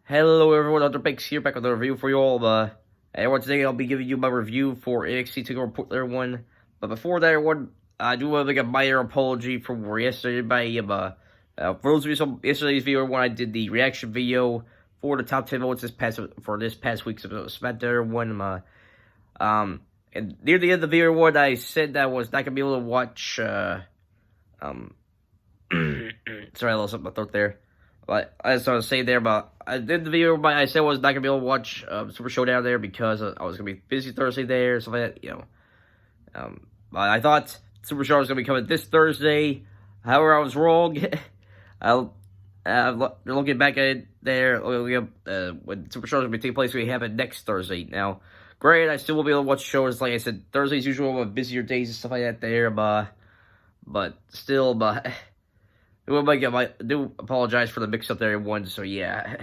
Hello everyone, Dr. Banks here, back with a review for you all. Everyone, today I'll be giving you my review for NXT Takeover Portland 1. But before that, everyone, I do want to make a minor apology for yesterday. For those of you from yesterday's video when I did the reaction video for the top 10 moments this past week's SmackDown one. And near the end of the video, everyone, I said that I was not gonna be able to watch. Sorry, I lost up my throat there. But as I was saying there, but I did the video, but I said I was not going to be able to watch Super Showdown there because I was going to be busy Thursday there, stuff like that, But I thought Super Showdown was going to be coming this Thursday. However, I was wrong. Looking back at it there, when Super Showdown is going to be taking place, we have it next Thursday. Now, granted, I still will be able to watch shows. Like I said, Thursdays usually one of busier days and stuff like that there, but still. I do apologize for the mix-up there, everyone, so yeah.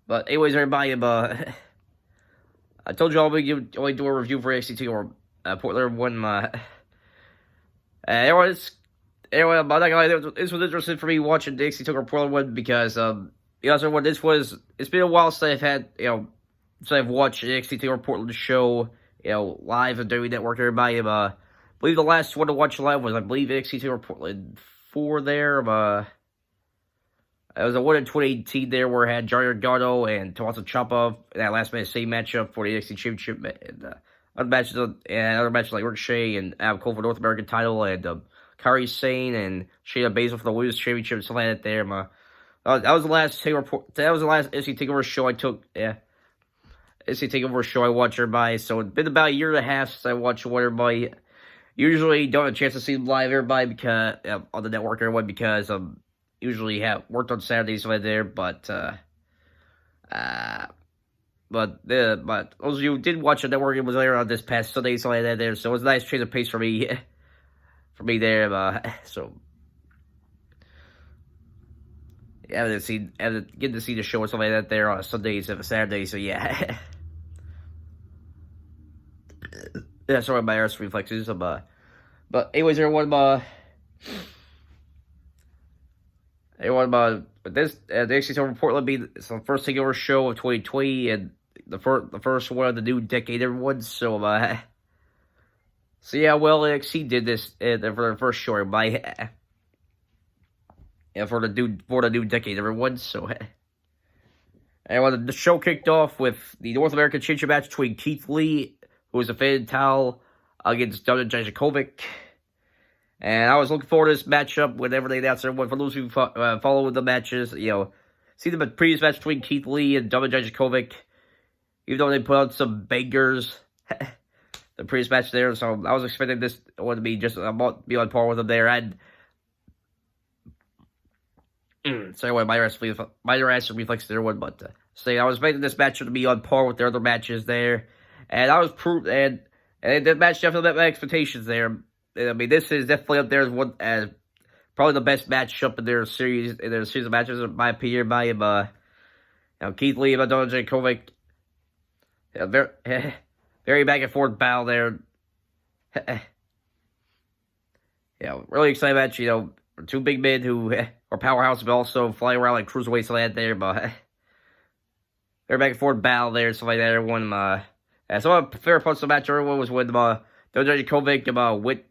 But anyways, everybody, I told you I'll be only do a review for NXT Takeover Portland 1. Everyone, I'm not gonna lie, this was interesting for me watching the NXT Takeover Portland 1 because, everyone, it's been a while since I've had, since I've watched the NXT Takeover Portland show, live on WWE Network, everybody, I believe the last one to watch live was, NXT Takeover Portland 4 there. It was a one in 2018 there where it had Johnny Gargano and Tommaso Ciampa in that last minute same matchup for the NXT Championship. And other matches like Ricochet and Adam Cole for North American title and Kairi Sane and Shayna Baszler for the Women's Championship and stuff like that there. That was the last NXT Takeover show I took. Yeah. NXT Takeover show I watched everybody. So it's been about a year and a half since I watched one everybody. Usually don't have a chance to see them live, everybody, because on the network, everyone, because usually have worked on Saturdays right there. But those of you who did watch the network, it was there on this past Sunday, so like that there. So it was a nice change of pace for me, there. So yeah, getting to see the show and stuff like that there on Sundays and Saturdays. So yeah. Yeah, sorry, my arse reflexes. But anyways, everyone, this the NXT Takeover Portland being the first takeover show of 2020 and the first one of the new decade, everyone. So yeah, NXT did this for their first show, everybody. Yeah, for the new decade, everyone. So and the show kicked off with the North American Championship match between Keith Lee, who was a defending title, against Dominic Dijakovic. And I was looking forward to this matchup whenever they announced everyone. For those who follow the matches, see the previous match between Keith Lee and Dominic Dijakovic, even though they put out some bangers, the previous match there. So I was expecting this one to be be on par with them there. And sorry, my rest reflex there one, but I was expecting this match to be on par with their other matches there. And I was proved, and that match definitely met my expectations there. I mean, this is definitely up there as probably the best matchup in their series of matches, in my opinion. Keith Lee and Dominic Dijakovic, very back and forth battle there. Really exciting match. Two big men who are powerhouse, but also flying around like cruiserweights like that there. But very back and forth battle there, stuff like that. Everyone, so my favorite parts of the match, everyone, was when Dominic Dijakovic went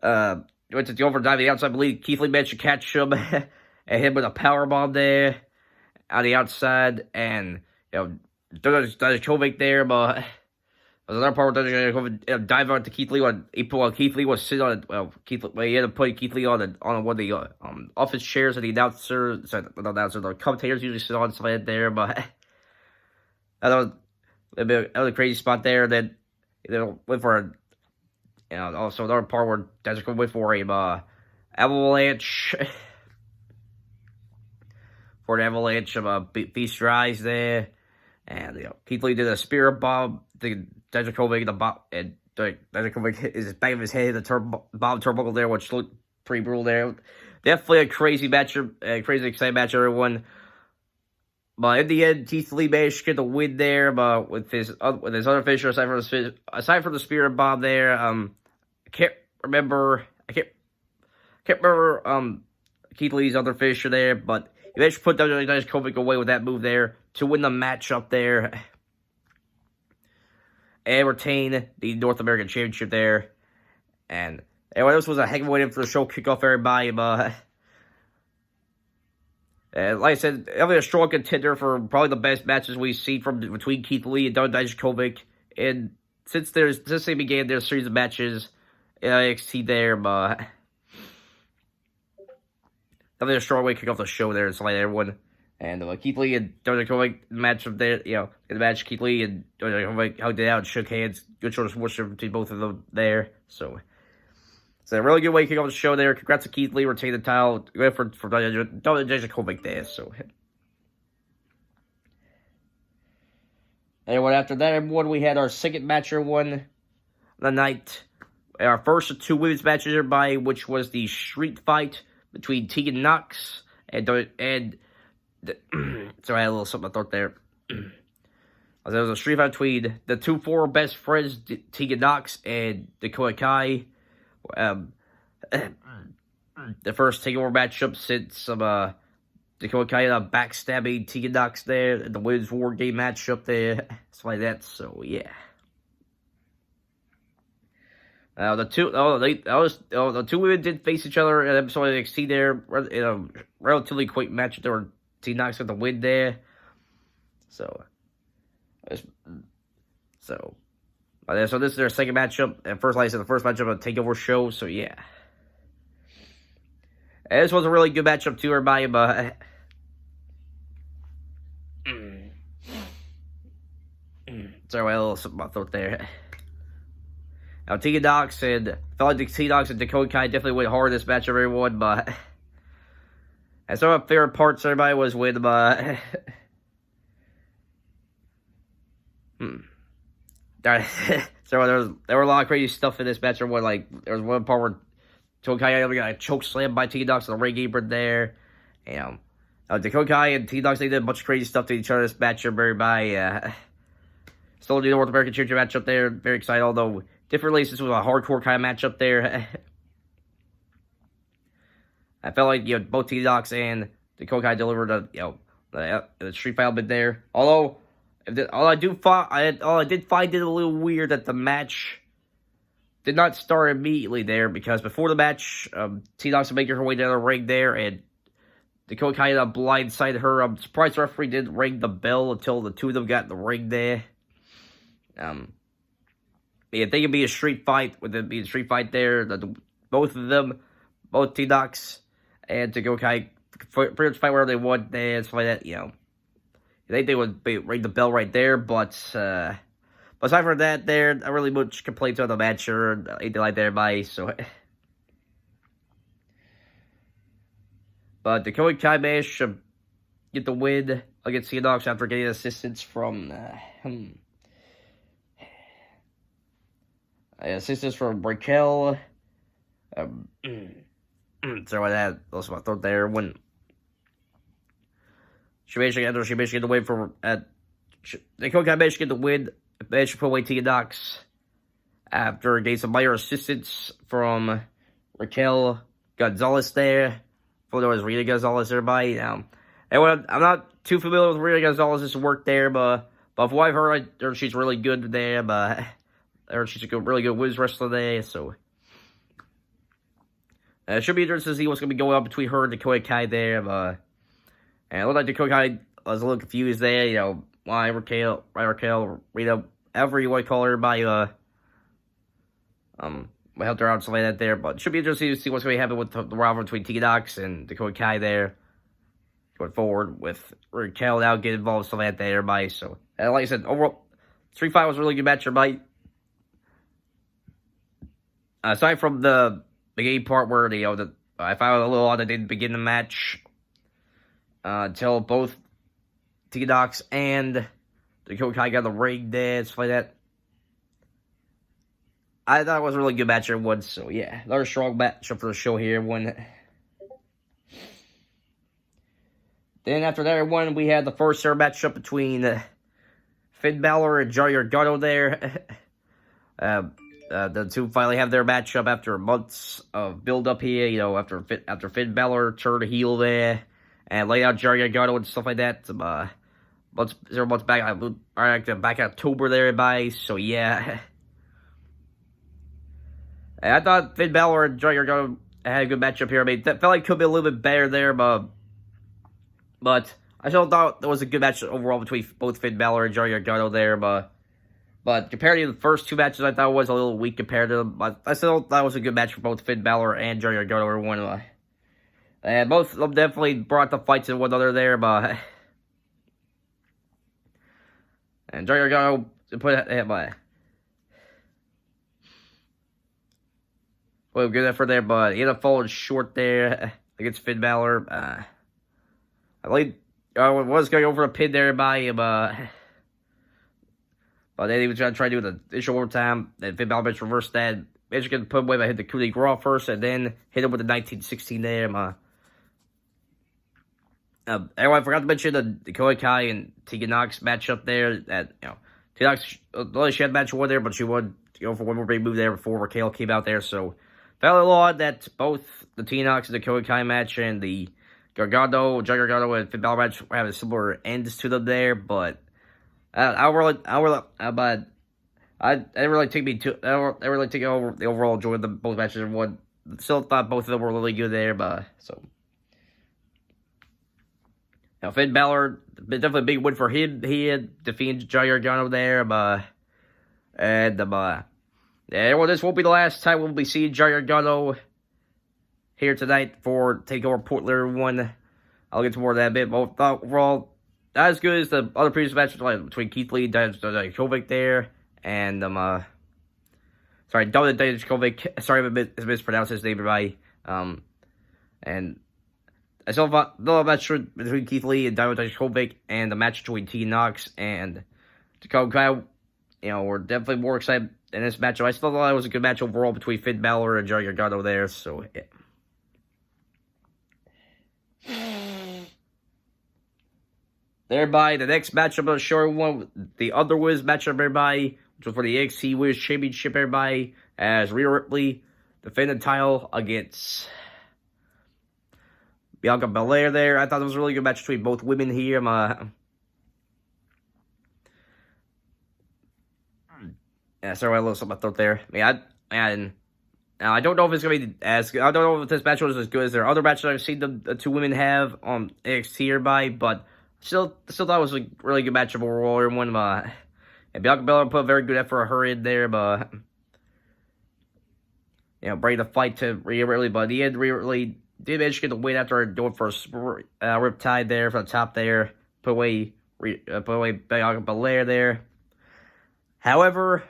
to the overdrive the outside. I believe Keith Lee managed to catch him and hit him with a powerbomb there on the outside. And, Dijakovic there, but there was another part where Dijakovic dived onto Keith Lee while Keith Lee was sitting on he ended up putting Keith Lee on one of the office chairs that the the commentators usually sit on, stuff like that there. But that was a crazy spot there. Then went for also another part where Dijakovic went for a avalanche of Beast Rise there, and Keith Lee did a spear bomb to Dijakovic, and Dijakovic hit his back of his head, the bomb turnbuckle there, which looked pretty brutal there. Definitely a crazy match, crazy exciting match, everyone. But in the end, Keith Lee managed to get the win there, but with his other finisher aside from the spirit bomb there. I can't remember Keith Lee's other finisher there, but he managed to put Dijakovic away with that move there to win the match up there and retain the North American Championship there. And anyway, this was a heck of a way for the show kickoff, everybody. But and like I said, definitely a strong contender for probably the best matches we've seen from between Keith Lee and Dijakovic. And since they began their series of matches in NXT there, but definitely a strong way to kick off the show there. It's like everyone. And Keith Lee and Dijakovic match of there, in the match, Keith Lee and Dijakovic hugged it out and shook hands. Good short of sportsmanship between both of them there. So it's a really good way to kick off the show there. Congrats to Keith Lee retaining the title. Good for Dijakovic there. So anyway, after that, everyone, we had our second match of the night. Our first of two women's matches, everybody, which was the street fight between Tegan Knox and sorry, I had a little something I thought there. There was a street fight between the two former best friends, Tegan Knox and Dakota Kai. The first takeover matchup since Dakota Kai backstabbing Tegan Knox there, the women's war game matchup there, stuff like that. So yeah. The two women did face each other in an episode of NXT there in a relatively quick match. There were Tegan Knox got the win there. So this is their second matchup. And first, like I said, the first matchup of the Takeover show. So yeah. And this was a really good matchup too, everybody. But sorry, I had a little something in my throat there. Now, Tegan Knox and felt like Tegan Knox and Dakota Kai definitely went hard in this match, everyone. But and some of my favorite parts, everybody, was when so there were a lot of crazy stuff in this match. Everyone, like there was one part where Dakota Kai got a choke slam by Tegan Knox on the ring apron there. Dakota Kai and Tegan Knox, they did a bunch of crazy stuff to each other this match, everybody. Still do the North American Championship match up there. Very excited, although differently, this was a hardcore kind of matchup there. I felt like both Tegan Knox and Dakota Kai delivered the street fight bit there. Although I did find it a little weird that the match did not start immediately there, because before the match, Tegan Knox was making her way down the ring there, and Dakota Kai blindsided her. I'm surprised the referee didn't ring the bell until the two of them got in the ring there. Yeah, they could be a street fight. With it being a street fight there, both of them, both Tegan Knox and Dakota Kai, pretty much fight wherever they want. And stuff like that, I think they would ring the bell right there. But aside from that, there, not really much complaints on the match or anything like that, everybody. So, but Dakota Kai managed to get the win against Tegan Knox after getting assistance from Raquel. So I had also my thought there when she managed to get the win from Dakota Kai managed to get the win. Managed to put away Tegan Knox after getting some minor assistance from Raquel Gonzalez there. Before there was Rita Gonzalez, everybody. Now, I'm not too familiar with Rita Gonzalez's work there, but from what I've heard, I heard she's really good there. But I heard she's a really good women's wrestler there. So it should be interesting to see what's going to be going on between her and Dakota Kai there. And it looked like Dakota Kai was a little confused there. Why Raquel, Rita, however you want to call her, everybody, helped her out and stuff like that there. But it should be interesting to see what's going to happen with the rivalry between Tegan Knox and Dakota Kai there. Going forward with Raquel now getting involved and stuff like that there, everybody. So, like I said, overall, Street Fight was a really good match, everybody. Aside from the beginning part where, I found a little odd that they didn't begin the match until both Tegan Knox and Dakota Kai got the ring there, stuff like that. I thought it was a really good match, everyone. So, yeah, another strong matchup for the show here, everyone. Then, after that, everyone, we had the first ever matchup between Finn Balor and Johnny Gargano there. the two finally have their matchup after months of build up here. You know, after Finn Balor turned heel there and laid out Johnny Gargano and stuff like that. Several months back, back in October there, everybody. So yeah, and I thought Finn Balor and Johnny Gargano had a good matchup here. I mean, that felt like it could be a little bit better there, but I still thought there was a good match overall between both Finn Balor and Johnny Gargano there, but compared to the first two matches, I thought it was a little weak compared to them. But I still thought it was a good match for both Finn Balor and Johnny Gargano. And both of them definitely brought the fights to one another there, but and Johnny Gargano put a good effort there, but he ended up falling short there against Finn Balor. I was going over a pin there by him, but then he was going to try to do the initial overtime, and Finn Balor reversed that. Michigan put him away by hitting the coup de grace first, and then hit him with the 1916 there. Anyway, I forgot to mention the Dakota Kai and Tegan Nox matchup there. That, you know, Tegan Nox, she had match one there, but she won for one more big move there before Raquel came out there. So, felt a little odd that both the Tegan Nox and the Dakota Kai match and the Johnny Gargano and Finn Balor match were having similar ends to them there, but I didn't really take over the overall joy of both matches in one. Still thought both of them were really good there, but so. Now, Finn Balor, definitely a big win for him. He had defeated Johnny Gargano there, well, this won't be the last time we'll be seeing Johnny Gargano here tonight for Takeover Portland 1. I'll get to more of that in a bit, but overall, not as good as the other previous matches between Keith Lee and Dijakovic there, and, sorry, Dijakovic, sorry if I mispronounced his name, everybody, and I still thought the match between Keith Lee and Dijakovic and the match between Tegan Nox and Dakota Kai, you know, we're definitely more excited in this matchup. I still thought it was a good match overall between Finn Balor and Johnny Gargano there, so yeah. Thereby, the next matchup I'm going to show everyone, the other Wiz matchup, everybody, which was for the NXT Wiz Championship, everybody, as Rhea Ripley defended the title against Bianca Belair there. I thought it was a really good match between both women here. Yeah, sorry, I lost my throat there. Now, I don't know if it's going to be as good. I don't know if this match was as good as their other matches I've seen the two women have on NXT hereby, but still thought it was a really good matchup overall. And Bianca Belair put a very good effort of her in there, but you know, bring the fight to Rhea Ripley, but in the end, Rhea Ripley did manage to get the win after going for a riptide there from the top there. Put away Bianca Belair there. However,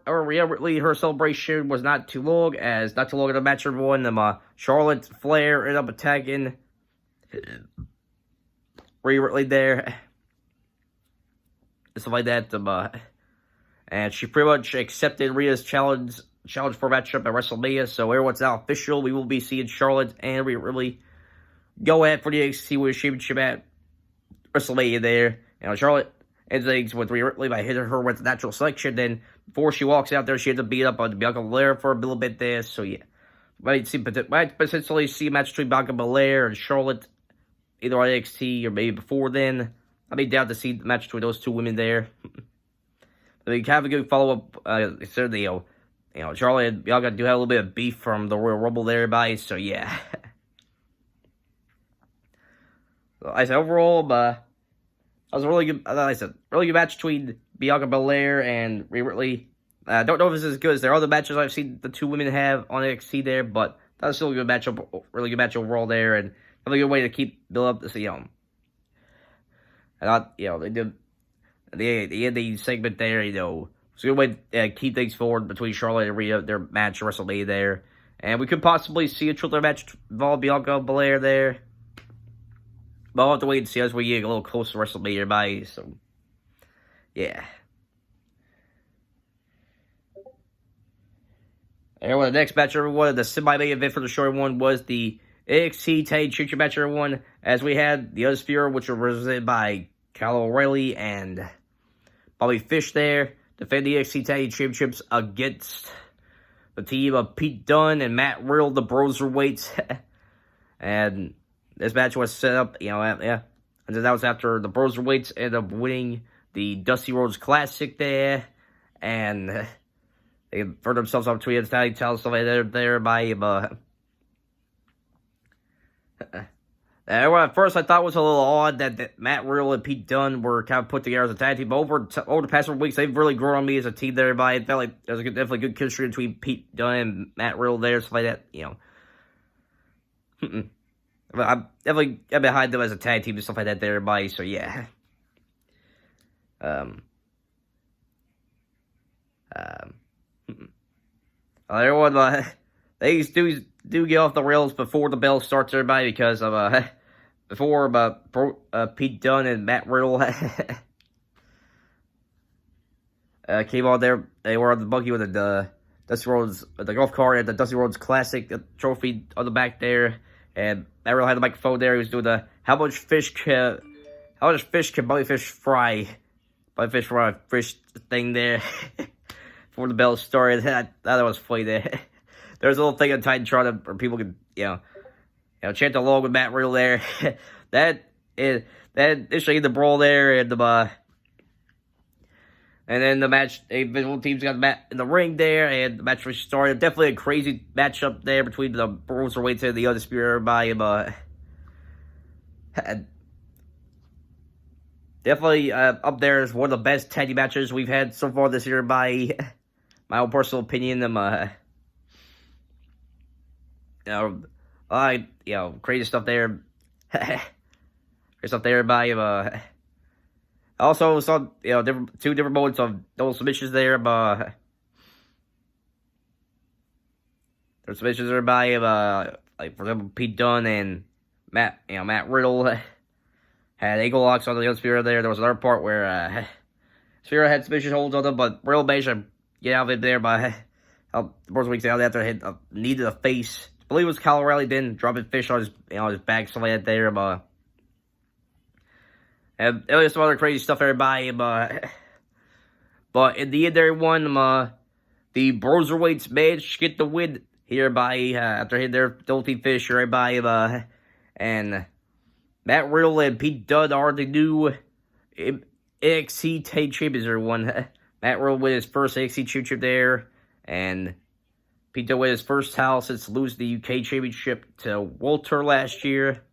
Rhea Ripley, her celebration was not too long in the match everyone. Charlotte Flair ended up attacking Rhea Ripley there. Stuff like that. And she pretty much accepted Rhea's challenge for a matchup at WrestleMania. So everyone's now official. We will be seeing Charlotte and Rhea Ripley go ahead for the NXT Women's Championship at WrestleMania there. You know, Charlotte ends things with Rhea Ripley by hitting her with natural selection. Then before she walks out there, she ends up beating up on Bianca Belair for a little bit there. So yeah, might potentially see a match between Bianca Belair and Charlotte either on NXT or maybe before then. I'd be down to see the match between those two women there. But we can have a good follow-up. Certainly, you know, Charlotte and Bianca do have a little bit of beef from the Royal Rumble there, everybody. So yeah. So, I said overall, that was a really good. Really good match between Bianca Belair and Rhea Ripley. I don't know if this is as good as their other matches I've seen the two women have on NXT there, but that was still a good matchup, really good match overall there, and a good way to build up this, you know. They did the ending segment there, you know. It's a good way to keep things forward between Charlotte and Rhea, their match at WrestleMania there. And we could possibly see a triple match involve Bianca Belair there. But I'll have to wait and see as we get a little closer to WrestleMania, everybody. So, yeah. And the next match, everyone, the semi-main event for the short one was the NXT Tag Championship match, everyone, as we had the Undisputed, which was represented by Kyle O'Reilly and Bobby Fish there, defend the NXT Tag Team Championships against the team of Pete Dunne and Matt Riddle, the Broserweights. And this match was set up, and then that was after the Broserweights ended up winning the Dusty Rhodes Classic there, and they converted themselves up to the tag titles there by at first, I thought it was a little odd that Matt Riddle and Pete Dunne were kind of put together as a tag team. But over the past several weeks, they've really grown on me as a team there. Everybody, it felt like there was definitely good chemistry between Pete Dunne and Matt Riddle there, stuff like that. But I'm definitely behind them as a tag team and stuff like that there, everybody. So yeah. Everyone, they do get off the rails before the bell starts, everybody, because of Pete Dunne and Matt Riddle came on there. They were on the buggy with the Dusty Rhodes, the golf cart at the Dusty Rhodes Classic trophy on the back there, and Matt Riddle had the microphone there. He was doing the how much fish can Bobbyfish fry thing there before the bell started. I thought that was funny there. There's a little thing on Titantron where people can, chant along with Matt Riddle there. that initially the brawl there, and then the match, both teams got in the ring there, and the match was started. Definitely a crazy matchup there between the Broserweights and the Undisputed Era. Definitely up there is one of the best tag team matches we've had so far this year, by my own personal opinion. Crazy stuff there. Crazy stuff there by also saw two different moments of double submissions there. There's submissions there by like for example Pete Dunne and Matt Riddle had ankle locks on the Undisputed there. There was another part where Sphere had submission holds on them, but Riddle managed to get out of it there by the first week's out after hit knee to the face. I believe it was Kyle O'Reilly then dropping fish on his his back, stuff like that there, and there was some other crazy stuff everybody, but in the end there won the Broserweights managed to get the win here by after hitting their double fish everybody, and Matt Riddle and Pete Dunne are the new NXT Tag Champions everyone. Matt Riddle with his first NXT Championship there, and Pete Dunne with his first title since losing the UK Championship to Walter last year.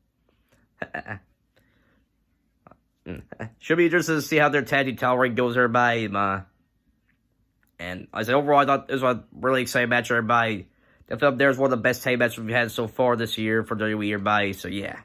Should be interesting to see how their tag team title reign goes, everybody. And I said, overall, I thought this was a really exciting match, everybody. Definitely up there is one of the best tag matches we've had so far this year for WWE, everybody. So, yeah.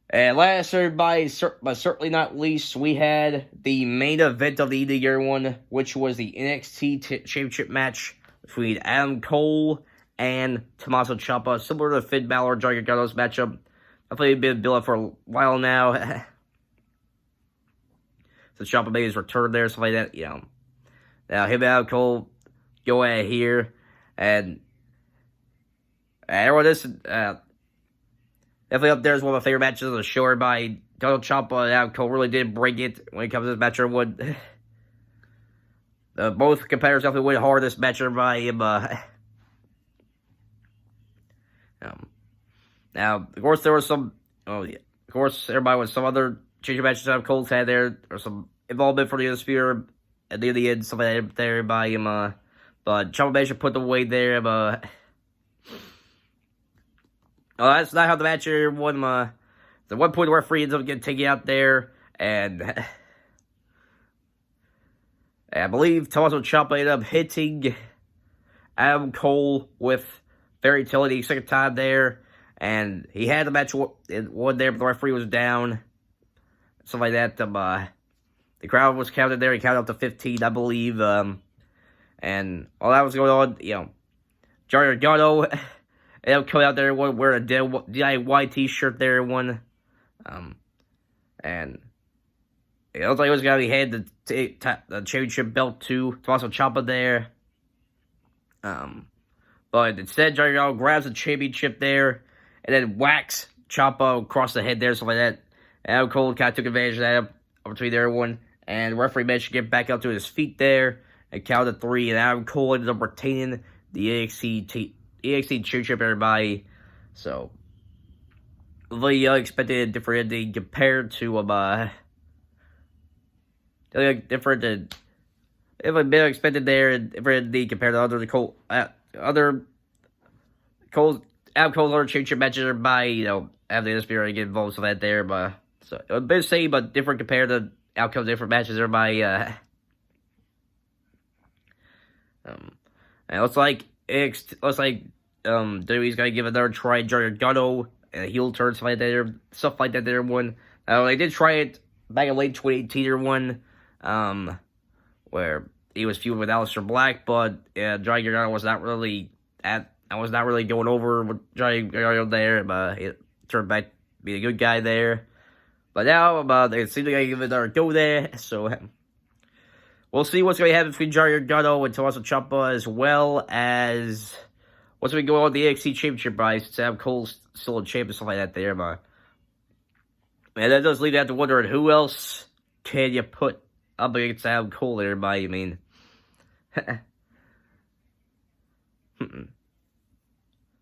And last, everybody, but certainly not least, we had the main event of the evening, everyone, which was the NXT Championship match between Adam Cole and Tommaso Ciampa, similar to the Finn Balor Johnny Gargano's matchup. Definitely been building for a while now. So Ciampa made his return there, stuff like that, Now, him and Adam Cole go at it here, and everyone, this definitely up there is one of my favorite matches of the show, everybody. Donald Ciampa and Adam Cole really did bring it when it comes to this match, everyone. Both competitors definitely went hard this match, everybody. Now, of course, there was some. Oh yeah, of course, everybody with some other change matches Adam Cole's had there, or some involvement for the Undisputed at the end, something like that there by him. But Ciampa managed to put them away there. That's not how the match won. At one point, the referee ends up getting taken out there, and I believe Tommaso Ciampa ended up hitting Adam Cole with Fairy Tale the second time there, and he had the match won there, but the referee was down, stuff like that. The crowd was counted there. He counted up to 15, I believe, and all that was going on. Johnny Gargano ended up coming out there wearing a DIY t-shirt there, and it looked like he was going to be handed the championship belt to Tommaso Ciampa there. But instead, Johnny Gargano grabs the championship there and then whacks Ciampa across the head there, stuff like that. And Adam Cole kind of took advantage of that opportunity there, everyone. And referee managed to get back up to his feet there and count to 3. And Adam Cole ended up retaining the NXT Championship, everybody. So, really unexpected, different ending compared to different than it would have been expected there, and different ending compared to other Adam Cole's other championship matches, everybody. Having the NXT get involved with that there, but so it was a bit the same but different compared to outcomes of different matches, everybody. And it looks like WWE's gonna give another try, Johnny Gargano, and heel turn, stuff like that there one. They did try it back in late 2018 or one, where he was feuding with Aleister Black, but Johnny Gargano was not really going over with Johnny Gargano there, but he turned back to be a good guy there. But now, they seem like they give it another go there, so we'll see what's going to happen between Johnny Gargano and Tommaso Ciampa, as well as what's going to go on with the NXT Championship, right? Since Adam Cole's still a champ and stuff like that there, but and that does leave you out to wondering who else can you put up against Adam Cole there, everybody. I mean,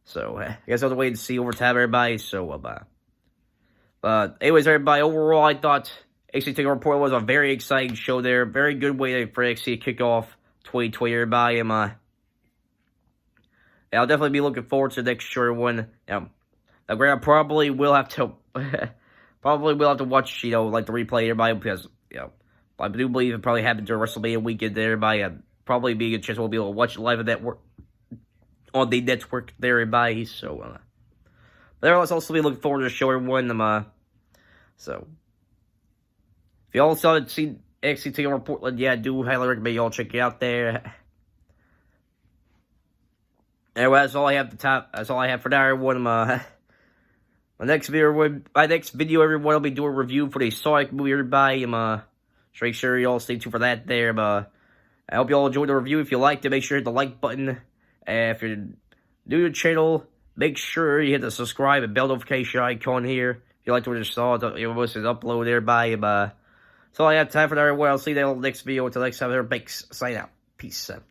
so I guess I'll have to wait and see over time, everybody. So, but anyways, everybody, overall, I thought NXT Takeover Portland was a very exciting show there. Very good way for NXT to kick off 2020, everybody. I'll definitely be looking forward to the next short one. Now, granted, I probably will have to watch, like the replay, everybody, because, I do believe it probably happened during WrestleMania weekend there, everybody. Probably be a good chance we'll be able to watch it live on the network there, everybody. So, but I'll also be looking forward to showing one. So, if y'all haven't seen NXT Takeover Portland, yeah, I do highly recommend y'all check it out there. Anyway, that's all I have for now, everyone. My next video, everyone, I'll be doing a review for the Sonic movie, everybody. So make sure y'all stay tuned for that there. I hope y'all enjoyed the review. If you liked it, make sure to hit the like button. And if you're new to the channel, make sure you hit the subscribe and bell notification icon here. If you liked what you saw, it was an upload there, everybody. That's all I have time for now, everyone. I'll see you in the next video. Until next time, everybody, sign out. Peace out.